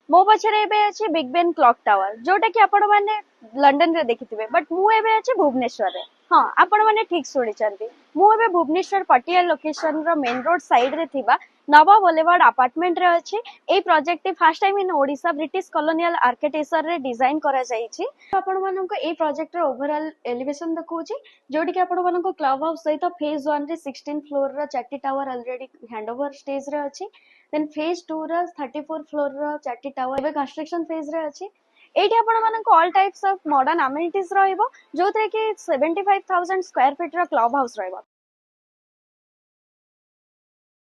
मो पछरे एबे अछि बिग बेन क्लॉक टावर जोटा कि आपण माने लंडन रे देखिथिबे बट मु एबे अछि भुवनेश्वर रे। हां आपण माने ठीक सुनिचंती मु एबे भुवनेश्वर पटिया लोकेशन रो मेन रोड साइड रे थिबा नवा बोलेवार्ड अपार्टमेंट रे अछि। ए project first time in Odisha British colonial architecture रे डिजाइन करा जाईछि। आपण मानको ए प्रोजेक्ट रो ओवरऑल एलिवेशन देखौछि जोटी कि आपण मानको क्लब हाउस सहित फेज 1 रे 16 फ्लोर रो चारटी टावर ऑलरेडी हैंडओवर स्टेज रे अछि। देन फेज 2 रो 34 फ्लोर रो चारटी टावर एबे कंस्ट्रक्शन फेज रे अछि। एठी आपण मानको all types of modern amenities रहइबो जोते कि 75,000 स्क्वायर फीट रो क्लब हाउस रहइबो।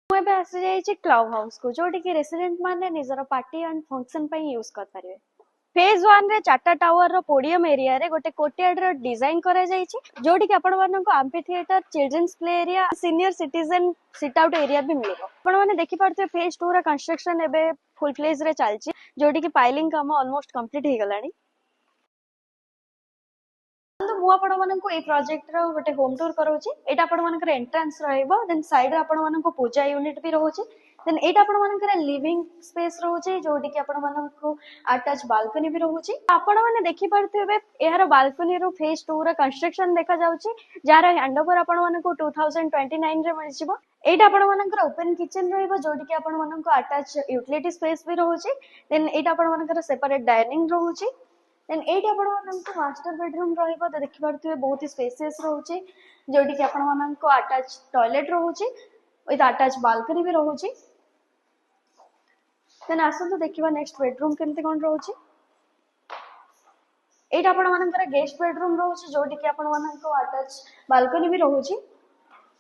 मु एबे आसी जाईछि क्लब हाउस को जोटी कि रेसिडेंट माने निजर पार्टी एंड फंक्शन पई यूज कर परिबे। फेज 1 रे चारटा टावर रो पोडियम एरिया रे गोटे कोर्टयार्ड रो डिजाइन करा जाईछि जोटी कि आपण मानको amphitheatre children's play area senior citizen sit out area भी मिलिबो। आपण माने देखि पारते फेज 2 रा कंस्ट्रक्शन एबे फुल फ्लेज रे चलछि जोटी कि पाइलिंग काम ऑलमोस्ट कंप्लीट हे गलानी। तो मु आपण मानको ए प्रोजेक्ट रो गोटे होम टूर करौछि। एटा आपण मानकर एंट्रेंस रहइबो देन साइड रे आपण मानको पूजा यूनिट भी रहौछि। देन एटा आपण मानकर लिविंग स्पेस रहौछि जोटी कि आपण मानको अटैच बालकनी भी रहौछि। आपण माने देखि पारथिबे एहार बालकनी रो फेज 2 रा कंस्ट्रक्शन देखा जाउछि जार हैंडओवर आपण मानको 2029 रे मिल जिवो। एटा आपण मानकर ओपन किचन रहइबो जोटी कि आपण मानको अटैच यूटिलिटी स्पेस भी रहौछि। देन एटा आपण मानकर सेपरेट डाइनिंग रहौछि। देन एटी आपण माननको मास्टर बेडरूम रहइबो त देखि पारथिबे बहुत ही स्पेसियस रहउछि जोटी कि आपण माननको अटैच टॉयलेट रहउछि विथ अटैच बालकनी भी रहउछि। देन आसंतु देखिबा नेक्स्ट बेडरूम केमति कोन रहउछि। एटा आपण मानकर गेस्ट बेडरूम रहउछि जोटी कि आपण माननको अटैच बालकनी भी रहउछि।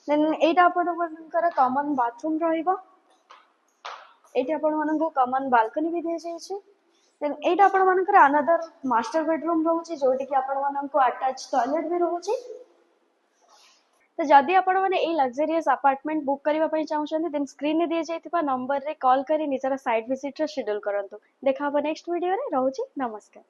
देन एटा आपण मानकर कॉमन बाथरूम रहइबो। एटी आपण माननको कॉमन बालकनी भी दिया जायछि। देन एटा आपण मानकर अनदर मास्टर बेडरूम रहउछि जोटी कि आपण माननको अटैच टॉयलेट भी रहउछि। तो जदि आपण माने ए लग्जरियस अपार्टमेंट बुक करिवा पई चाहुछन्ती देन स्क्रीन रे दिए जायतिबा नंबर रे कॉल करी निजर साइट विजिट रे शेड्यूल करंतु। देखा हबो नेक्स्ट वीडियो रे रहउछि नमस्कार।